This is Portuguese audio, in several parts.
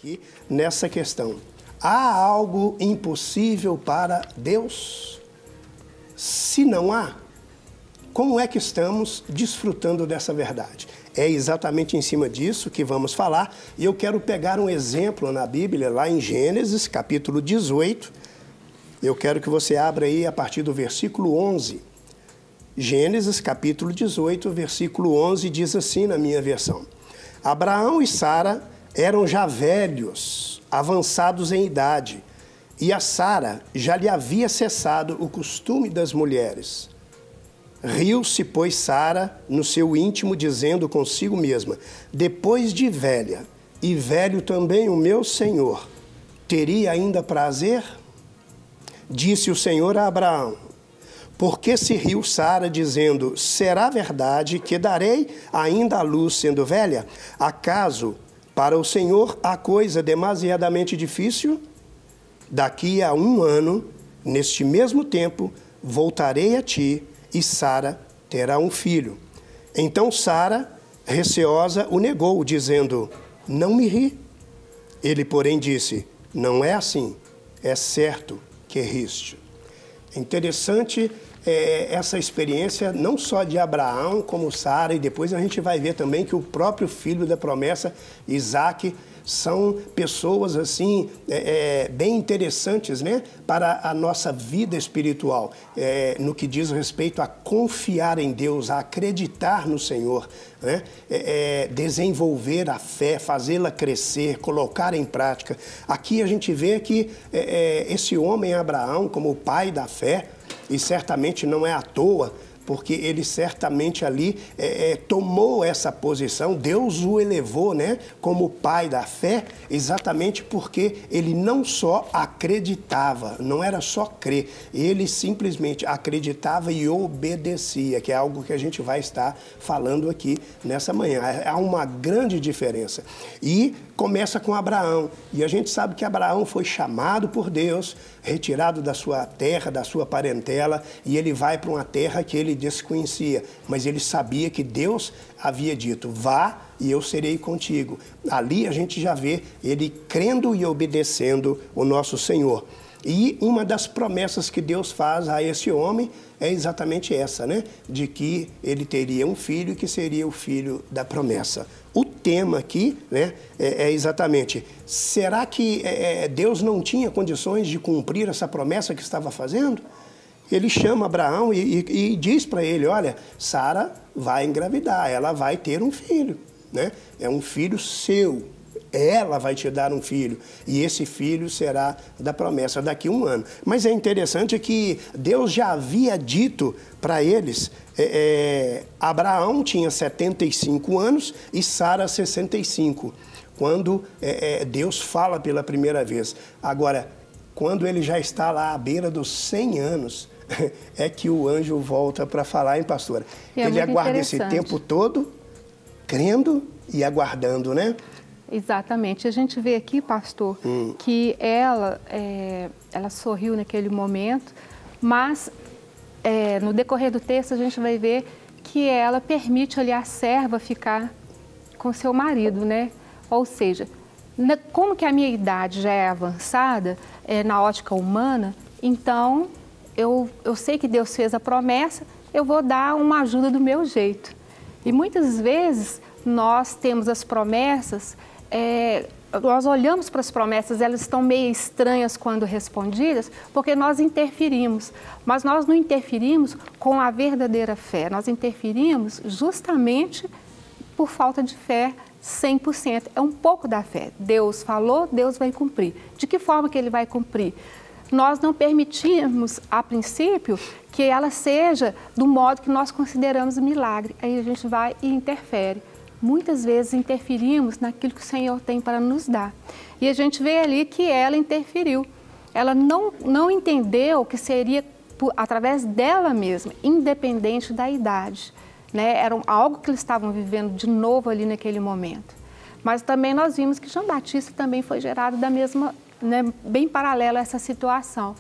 aqui nessa questão. Há algo impossível para Deus? Se não há, como é que estamos desfrutando dessa verdade? É exatamente em cima disso que vamos falar, e eu quero pegar um exemplo na Bíblia, lá em Gênesis, capítulo 18. Eu quero que você abra aí a partir do versículo 11. Gênesis, capítulo 18, versículo 11, diz assim na minha versão. Abraão e Sara eram já velhos, avançados em idade, e a Sara já lhe havia cessado o costume das mulheres. Riu-se, pois, Sara no seu íntimo, dizendo consigo mesma, depois de velha, e velho também o meu senhor, teria ainda prazer? Disse o Senhor a Abraão, por que se riu Sara, dizendo, será verdade que darei ainda à luz sendo velha? Acaso para o Senhor há coisa demasiadamente difícil? Daqui a 1 ano, neste mesmo tempo, voltarei a ti, e Sara terá um filho. Então Sara, receosa, o negou, dizendo, não me ri. Ele, porém, disse, não é assim, é certo que riste. É interessante essa experiência, não só de Abraão, como Sara, e depois a gente vai ver também que o próprio filho da promessa, Isaque, são pessoas assim bem interessantes, né, para a nossa vida espiritual, no que diz respeito a confiar em Deus, a acreditar no Senhor, né, desenvolver a fé, fazê-la crescer, colocar em prática. Aqui a gente vê que esse homem Abraão, como o pai da fé, e certamente não é à toa, porque ele certamente ali tomou essa posição, Deus o elevou, né, como pai da fé, exatamente porque ele não só acreditava, não era só crer, ele simplesmente acreditava e obedecia, que é algo que a gente vai estar falando aqui nessa manhã. Há uma grande diferença. E começa com Abraão, e a gente sabe que Abraão foi chamado por Deus, retirado da sua terra, da sua parentela, e ele vai para uma terra que ele desconhecia, mas ele sabia que Deus havia dito, vá e eu serei contigo. Ali a gente já vê ele crendo e obedecendo o nosso Senhor. E uma das promessas que Deus faz a esse homem é exatamente essa, né? De que ele teria um filho que seria o filho da promessa. O tema aqui, né, é exatamente, será que Deus não tinha condições de cumprir essa promessa que estava fazendo? Ele chama Abraão e diz para ele, olha, Sara vai engravidar, ela vai ter um filho, né? É um filho seu. Ela vai te dar um filho, e esse filho será da promessa daqui a 1 ano. Mas é interessante que Deus já havia dito para eles, Abraão tinha 75 anos e Sara 65, quando Deus fala pela primeira vez. Agora, quando ele já está lá à beira dos 100 anos, é que o anjo volta para falar, hein, pastora? Ele aguarda esse tempo todo, crendo e aguardando, né? Exatamente. A gente vê aqui, pastor, que ela sorriu naquele momento, mas no decorrer do texto a gente vai ver que ela permite ali a serva ficar com seu marido, né? Ou seja, como que a minha idade já é avançada na ótica humana, então eu sei que Deus fez a promessa, eu vou dar uma ajuda do meu jeito. E muitas vezes nós temos as promessas, nós olhamos para as promessas, elas estão meio estranhas quando respondidas, porque nós interferimos, mas nós não interferimos com a verdadeira fé, nós interferimos justamente por falta de fé 100%, é um pouco da fé. Deus falou, Deus vai cumprir. De que forma que Ele vai cumprir? Nós não permitimos, a princípio, que ela seja do modo que nós consideramos milagre, aí a gente vai e interfere. Muitas vezes interferimos naquilo que o Senhor tem para nos dar. E a gente vê ali que ela interferiu. Ela não entendeu que seria através dela mesma, independente da idade, né? Era algo que eles estavam vivendo de novo ali naquele momento. Mas também nós vimos que João Batista também foi gerado da mesma, né, bem paralela a essa situação.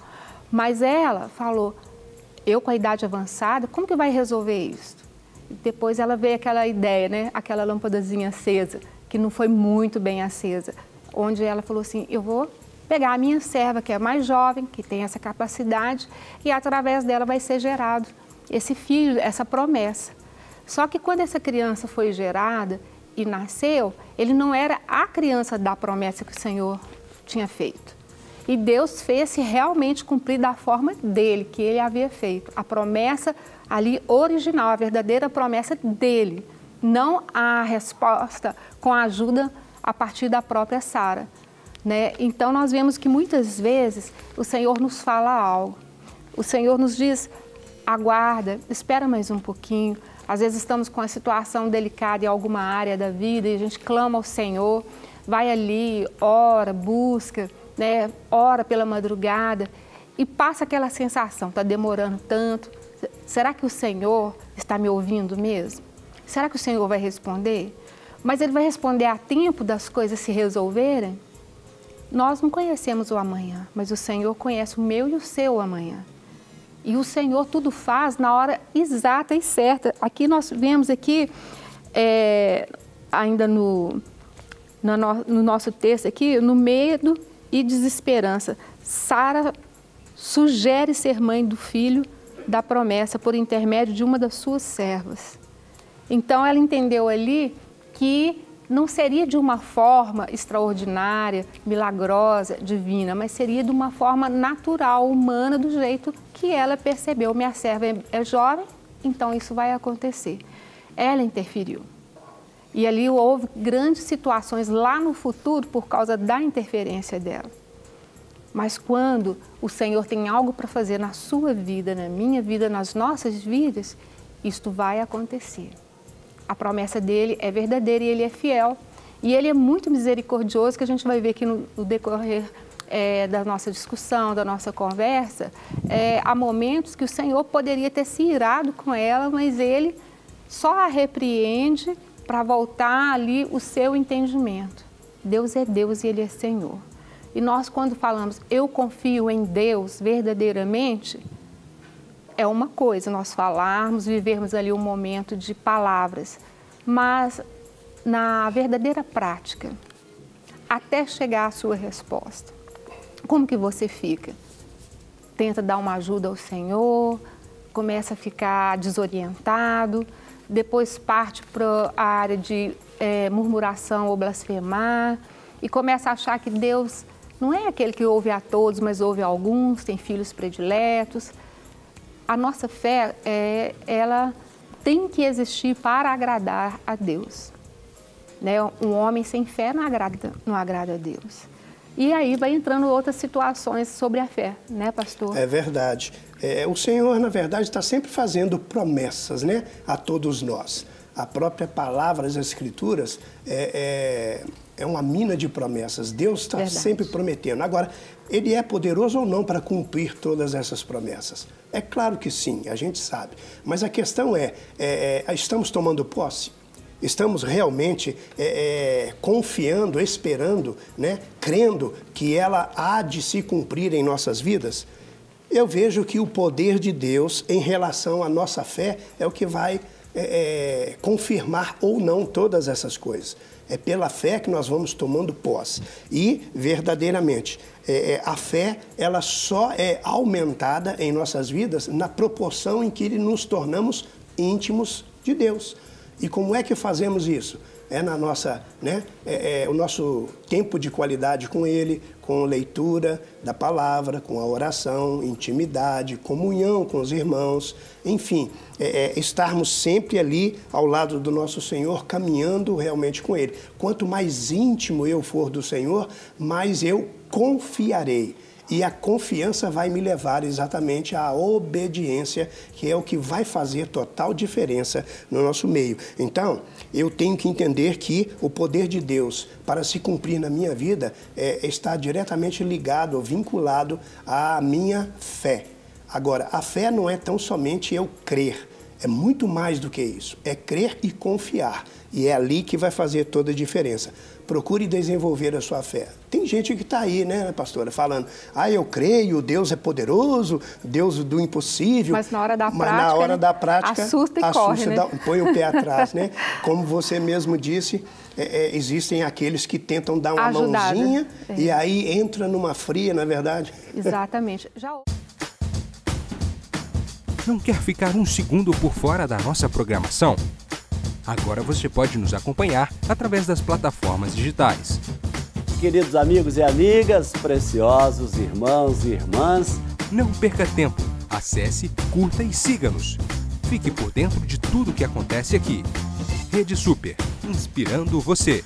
Mas ela falou, eu com a idade avançada, como que vai resolver isso? Depois ela veio aquela ideia, né? Aquela lâmpadazinha acesa, que não foi muito bem acesa. onde ela falou assim, eu vou pegar a minha serva, que é mais jovem, que tem essa capacidade, e através dela vai ser gerado esse filho, essa promessa. Só que quando essa criança foi gerada e nasceu, ele não era a criança da promessa que o Senhor tinha feito. E Deus fez-se realmente cumprir da forma dele, que ele havia feito. A promessa ali original, a verdadeira promessa dele. Não a resposta com a ajuda a partir da própria Sara, né? Então nós vemos que muitas vezes o Senhor nos fala algo. O Senhor nos diz, aguarda, espera mais um pouquinho. Às vezes estamos com uma situação delicada em alguma área da vida e a gente clama ao Senhor, vai ali, ora, busca, né? Ora pela madrugada e passa aquela sensação, está demorando tanto. Será que o Senhor está me ouvindo mesmo? Será que o Senhor vai responder? Mas Ele vai responder a tempo das coisas se resolverem? Nós não conhecemos o amanhã, mas o Senhor conhece o meu e o seu amanhã. E o Senhor tudo faz na hora exata e certa. Aqui nós vemos aqui, ainda no nosso texto aqui, no medo e desesperança. Sara sugere ser mãe do filho da promessa por intermédio de uma das suas servas. Então ela entendeu ali que não seria de uma forma extraordinária, milagrosa, divina, mas seria de uma forma natural, humana, do jeito que ela percebeu. Minha serva é jovem, então isso vai acontecer. Ela interferiu. E ali houve grandes situações lá no futuro por causa da interferência dela. Mas quando o Senhor tem algo para fazer na sua vida, na minha vida, nas nossas vidas, isto vai acontecer. A promessa dele é verdadeira e ele é fiel. E ele é muito misericordioso, que a gente vai ver aqui no decorrer da nossa discussão, da nossa conversa. Há momentos que o Senhor poderia ter se irado com ela, mas ele só a repreende para voltar ali o seu entendimento. Deus é Deus e Ele é Senhor. E nós, quando falamos, eu confio em Deus verdadeiramente, é uma coisa nós falarmos, vivermos ali um momento de palavras, mas na verdadeira prática, até chegar à sua resposta, como que você fica? Tenta dar uma ajuda ao Senhor, começa a ficar desorientado, depois parte para a área de murmuração ou blasfemar e começa a achar que Deus não é aquele que ouve a todos, mas ouve a alguns, tem filhos prediletos. A nossa fé, ela tem que existir para agradar a Deus. Né? Um homem sem fé não agrada a Deus. E aí vai entrando outras situações sobre a fé, né, pastor? É verdade. O Senhor, na verdade, está sempre fazendo promessas, né, a todos nós. A própria palavra, as Escrituras, é uma mina de promessas. Deus está sempre prometendo. Agora, Ele é poderoso ou não para cumprir todas essas promessas? É claro que sim, a gente sabe. Mas a questão estamos tomando posse? Estamos realmente confiando, esperando, né, crendo que ela há de se cumprir em nossas vidas? Eu vejo que o poder de Deus em relação à nossa fé é o que vai confirmar ou não todas essas coisas. É pela fé que nós vamos tomando posse. E, verdadeiramente, a fé ela só é aumentada em nossas vidas na proporção em que nos tornamos íntimos de Deus. E como é que fazemos isso? Na nossa, o nosso tempo de qualidade com Ele, com leitura da palavra, com a oração, intimidade, comunhão com os irmãos, enfim, estarmos sempre ali ao lado do nosso Senhor, caminhando realmente com Ele. Quanto mais íntimo eu for do Senhor, mais eu confiarei. E a confiança vai me levar exatamente à obediência, que é o que vai fazer total diferença no nosso meio. Então, eu tenho que entender que o poder de Deus para se cumprir na minha vida está diretamente ligado, vinculado à minha fé. Agora, a fé não é tão somente eu crer, É muito mais do que isso. É crer e confiar. E é ali que vai fazer toda a diferença. Procure desenvolver a sua fé. Tem gente que está aí, né, pastora, falando, eu creio, Deus é poderoso, Deus do impossível. Mas na hora da prática, assusta e corre, né? Põe o pé atrás, né? Como você mesmo disse, existem aqueles que tentam dar uma mãozinha e aí entra numa fria, não é verdade? Exatamente. Não quer ficar um segundo por fora da nossa programação? Agora você pode nos acompanhar através das plataformas digitais. Queridos amigos e amigas, preciosos irmãos e irmãs, não perca tempo. Acesse, curta e siga-nos. Fique por dentro de tudo o que acontece aqui. Rede Super, inspirando você.